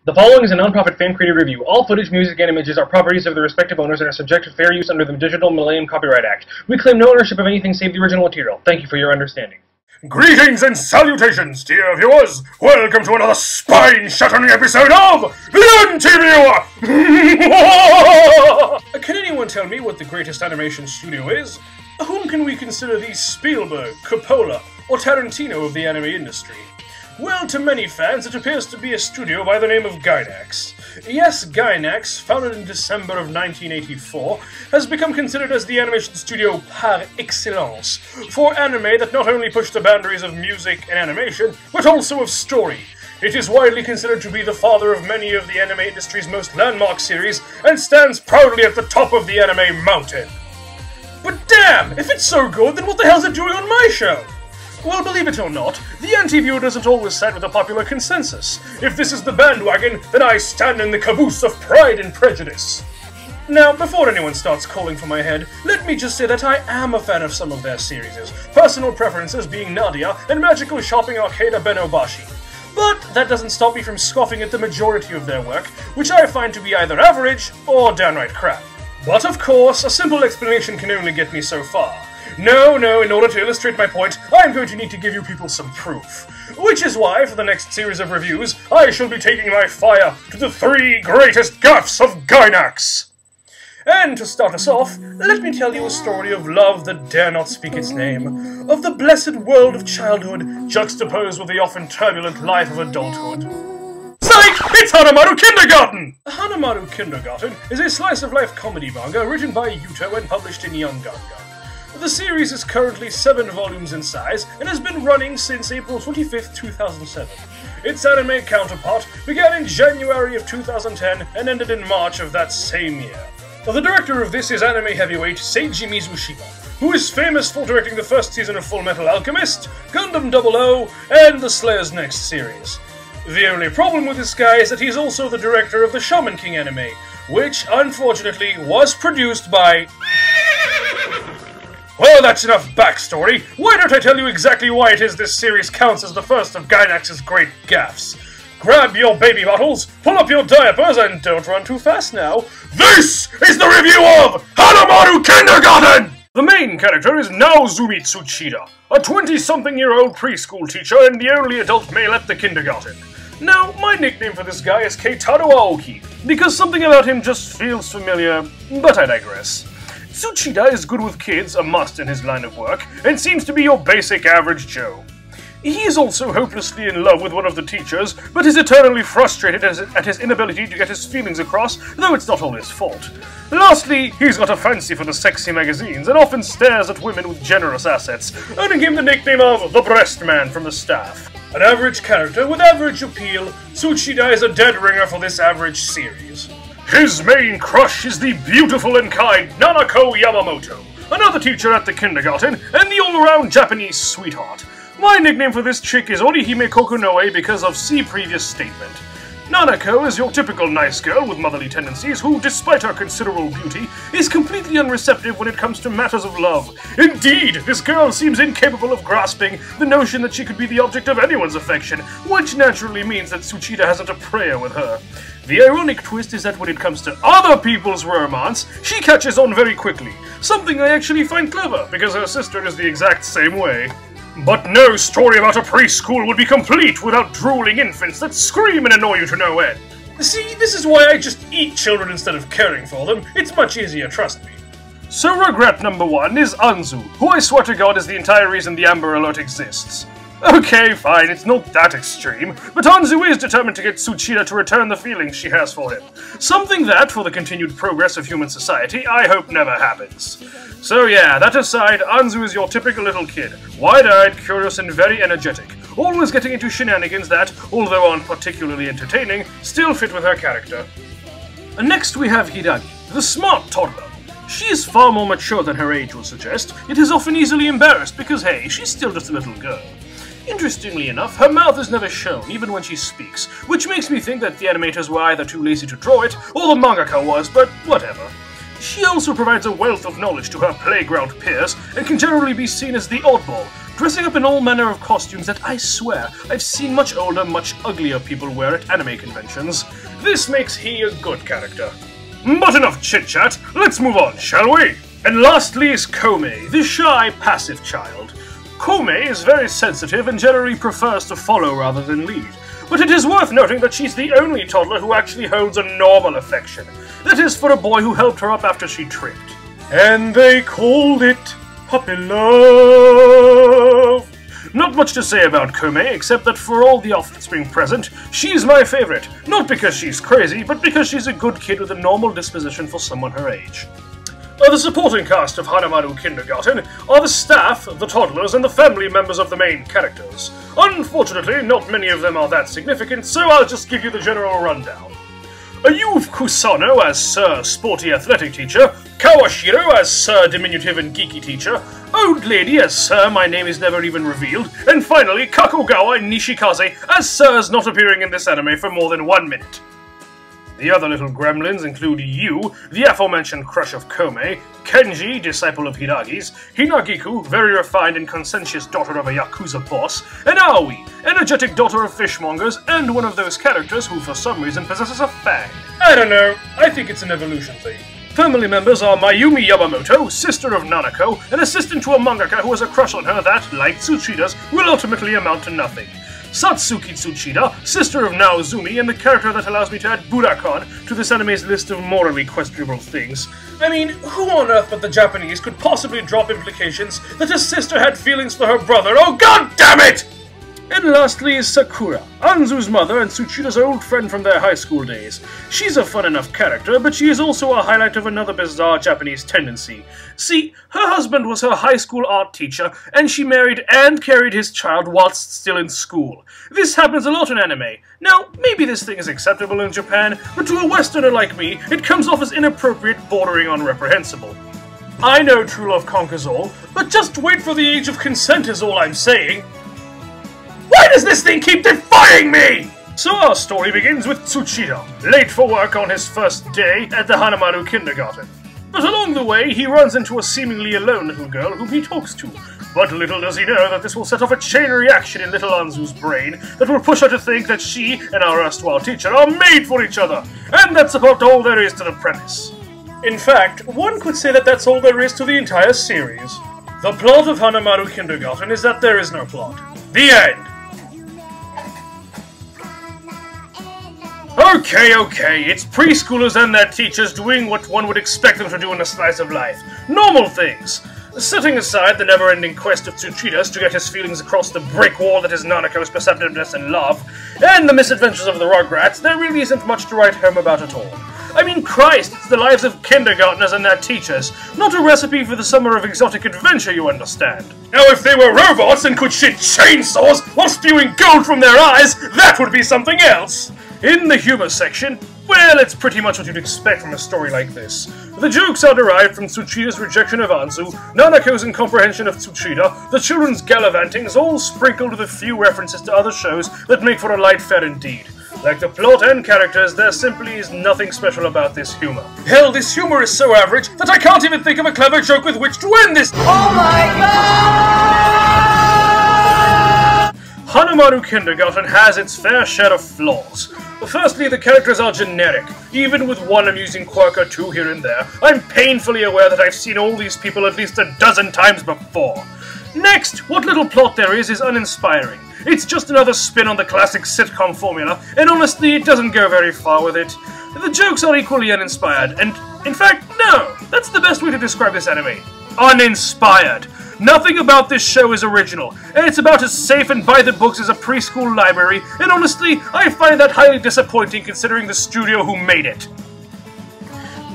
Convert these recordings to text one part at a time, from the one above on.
The following is a non-profit fan-created review. All footage, music, and images are properties of their respective owners and are subject to fair use under the Digital Millennium Copyright Act. We claim no ownership of anything save the original material. Thank you for your understanding. Greetings and salutations, dear viewers! Welcome to another spine-shattering episode of the MWAHAHAHAHAHAHA! Can anyone tell me what the greatest animation studio is? Whom can we consider the Spielberg, Coppola, or Tarantino of the anime industry? Well, to many fans, it appears to be a studio by the name of Gainax. Yes, Gainax, founded in December of 1984, has become considered as the animation studio par excellence for anime that not only push the boundaries of music and animation, but also of story. It is widely considered to be the father of many of the anime industry's most landmark series, and stands proudly at the top of the anime mountain. But damn! If it's so good, then what the hell's it doing on my show? Well, believe it or not, the anti-viewer doesn't always side with the popular consensus. If this is the bandwagon, then I stand in the caboose of Pride and Prejudice. Now, before anyone starts calling for my head, let me just say that I am a fan of some of their series, personal preferences being Nadia and Magical Shopping Arcade Benobashi. But that doesn't stop me from scoffing at the majority of their work, which I find to be either average or downright crap. But of course, a simple explanation can only get me so far. No, in order to illustrate my point, I'm going to need to give you people some proof. Which is why, for the next series of reviews, I shall be taking my fire to the 3 greatest gaffes of Gainax! And to start us off, let me tell you a story of love that dare not speak its name, of the blessed world of childhood juxtaposed with the often turbulent life of adulthood. Psych! It's Hanamaru Kindergarten! Hanamaru Kindergarten is a slice-of-life comedy manga written by Yuto and published in Young Ganga. The series is currently 7 volumes in size and has been running since April 25th, 2007. Its anime counterpart began in January of 2010 and ended in March of that same year. The director of this is anime heavyweight Seiji Mizushima, who is famous for directing the first season of Full Metal Alchemist, Gundam 00, and the Slayer's Next series. The only problem with this guy is that he's also the director of the Shaman King anime, which, unfortunately, was produced by... Well, that's enough backstory. Why don't I tell you exactly why it is this series counts as the first of Gainax's great gaffes? Grab your baby bottles, pull up your diapers, and don't run too fast now. This is the review of Hanamaru Kindergarten! The main character is Naozumi Tsuchida, a 20-something-year-old preschool teacher and the only adult male at the kindergarten. Now, my nickname for this guy is Keitaro Aoki, because something about him just feels familiar, but I digress. Tsuchida is good with kids, a must in his line of work, and seems to be your basic average Joe. He is also hopelessly in love with one of the teachers, but is eternally frustrated at his inability to get his feelings across, though it's not all his fault. Lastly, he's got a fancy for the sexy magazines and often stares at women with generous assets, earning him the nickname of the Breast Man from the staff. An average character with average appeal, Tsuchida is a dead ringer for this average series. His main crush is the beautiful and kind Nanako Yamamoto, another teacher at the kindergarten, and the all-around Japanese sweetheart. My nickname for this chick is Orihime Kokunoe because of see previous statement. Nanako is your typical nice girl with motherly tendencies who, despite her considerable beauty, is completely unreceptive when it comes to matters of love. Indeed, this girl seems incapable of grasping the notion that she could be the object of anyone's affection, which naturally means that Tsuchida hasn't a prayer with her. The ironic twist is that when it comes to other people's romance, she catches on very quickly, something I actually find clever, because her sister is the exact same way. But no story about a preschool would be complete without drooling infants that scream and annoy you to no end. See, this is why I just eat children instead of caring for them. It's much easier, trust me. So regret number 1 is Anzu, who I swear to God is the entire reason the Amber Alert exists. Okay, fine, it's not that extreme, but Anzu is determined to get Tsuchida to return the feelings she has for him. Something that, for the continued progress of human society, I hope never happens. So yeah, that aside, Anzu is your typical little kid, wide-eyed, curious, and very energetic, always getting into shenanigans that, although aren't particularly entertaining, still fit with her character. And next we have Hiragi, the smart toddler. She is far more mature than her age would suggest, yet is often easily embarrassed because, hey, she's still just a little girl. Interestingly enough, her mouth is never shown, even when she speaks, which makes me think that the animators were either too lazy to draw it, or the mangaka was, but whatever. She also provides a wealth of knowledge to her playground peers, and can generally be seen as the oddball, dressing up in all manner of costumes that I swear I've seen much older, much uglier people wear at anime conventions. This makes he a good character. But enough chit-chat, let's move on, shall we? And lastly is Komei, the shy, passive child. Komei is very sensitive and generally prefers to follow rather than lead. But it is worth noting that she's the only toddler who actually holds a normal affection. That is, for a boy who helped her up after she tripped. And they called it puppy love. Not much to say about Komei, except that for all the offspring present, she's my favorite. Not because she's crazy, but because she's a good kid with a normal disposition for someone her age. The supporting cast of Hanamaru Kindergarten are the staff, the toddlers, and the family members of the main characters. Unfortunately, not many of them are that significant, so I'll just give you the general rundown. You've Kusano as Sir Sporty Athletic Teacher, Kawashiro as Sir Diminutive and Geeky Teacher, Old Lady as Sir My Name Is Never Even Revealed, and finally Kakogawa Nishikaze as Sirs not appearing in this anime for more than 1 minute. The other little gremlins include Yu, the aforementioned crush of Komei, Kenji, disciple of Hiragi's, Hinagiku, very refined and conscientious daughter of a Yakuza boss, and Aoi, energetic daughter of fishmongers, and one of those characters who for some reason possesses a fang. I don't know, I think it's an evolution thing. Family members are Mayumi Yamamoto, sister of Nanako, an assistant to a mangaka who has a crush on her that, like Tsuchida's, will ultimately amount to nothing. Satsuki Tsuchida, sister of Naozumi, and the character that allows me to add Budokan to this anime's list of morally questionable things. I mean, who on earth but the Japanese could possibly drop implications that her sister had feelings for her brother? Oh, god damn it! And lastly is Sakura, Anzu's mother and Tsuchida's old friend from their high school days. She's a fun enough character, but she is also a highlight of another bizarre Japanese tendency. See, her husband was her high school art teacher, and she married and carried his child whilst still in school. This happens a lot in anime. Now, maybe this thing is acceptable in Japan, but to a Westerner like me, it comes off as inappropriate, bordering on reprehensible. I know true love conquers all, but just wait for the age of consent is all I'm saying. Why does this thing keep defying me? So our story begins with Tsuchida, late for work on his first day at the Hanamaru Kindergarten. But along the way, he runs into a seemingly alone little girl whom he talks to. But little does he know that this will set off a chain reaction in little Anzu's brain that will push her to think that she and our erstwhile teacher are made for each other. And that's about all there is to the premise. In fact, one could say that that's all there is to the entire series. The plot of Hanamaru Kindergarten is that there is no plot. The end! Okay, it's preschoolers and their teachers doing what one would expect them to do in a slice of life. Normal things. Setting aside the never-ending quest of Tsuchida's to get his feelings across the brick wall that is Nanako's perceptiveness and love, and the misadventures of the Rugrats, there really isn't much to write home about at all. I mean, Christ, it's the lives of kindergartners and their teachers, not a recipe for the summer of exotic adventure, you understand. Now, if they were robots and could shoot chainsaws while spewing gold from their eyes, that would be something else! In the humor section, well, it's pretty much what you'd expect from a story like this. The jokes are derived from Tsuchida's rejection of Anzu, Nanako's incomprehension of Tsuchida, the children's gallivantings, all sprinkled with a few references to other shows that make for a light fare indeed. Like the plot and characters, there simply is nothing special about this humor. Hell, this humor is so average that I can't even think of a clever joke with which to end this. Oh my god! Hanamaru Kindergarten has its fair share of flaws. Firstly, the characters are generic, even with one amusing quirk or two here and there. I'm painfully aware that I've seen all these people at least a dozen times before. Next, what little plot there is uninspiring. It's just another spin on the classic sitcom formula, and honestly, it doesn't go very far with it. The jokes are equally uninspired, and in fact, no, that's the best way to describe this anime. Uninspired. Nothing about this show is original, and it's about as safe and by the books as a preschool library, and honestly, I find that highly disappointing considering the studio who made it.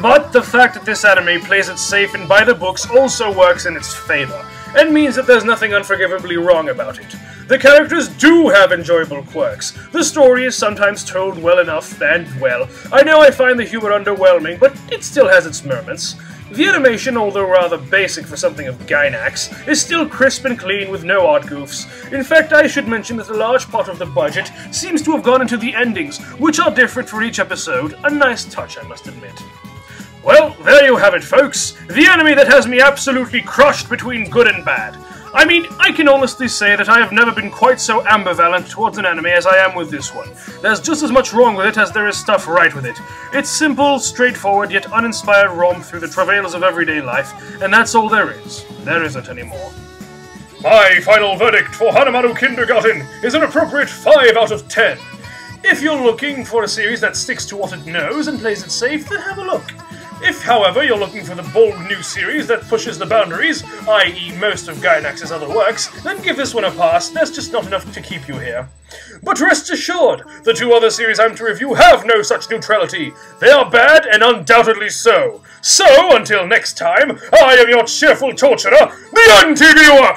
But the fact that this anime plays it safe and by the books also works in its favor, and means that there's nothing unforgivably wrong about it. The characters do have enjoyable quirks. The story is sometimes told well enough, and well, I know I find the humor underwhelming, but it still has its moments. The animation, although rather basic for something of Gainax, is still crisp and clean with no odd goofs. In fact, I should mention that a large part of the budget seems to have gone into the endings, which are different for each episode, a nice touch, I must admit. Well, there you have it, folks. The anime that has me absolutely crushed between good and bad. I mean, I can honestly say that I have never been quite so ambivalent towards an anime as I am with this one. There's just as much wrong with it as there is stuff right with it. It's simple, straightforward, yet uninspired romp through the travails of everyday life, and that's all there is. There isn't anymore. My final verdict for Hanamaru Kindergarten is an appropriate 5 out of 10. If you're looking for a series that sticks to what it knows and plays it safe, then have a look. If, however, you're looking for the bold new series that pushes the boundaries, i.e. most of Gainax's other works, then give this one a pass. There's just not enough to keep you here. But rest assured, the 2 other series I'm to review have no such neutrality. They are bad and undoubtedly so. So, until next time, I am your cheerful torturer, the Anti-Viewer!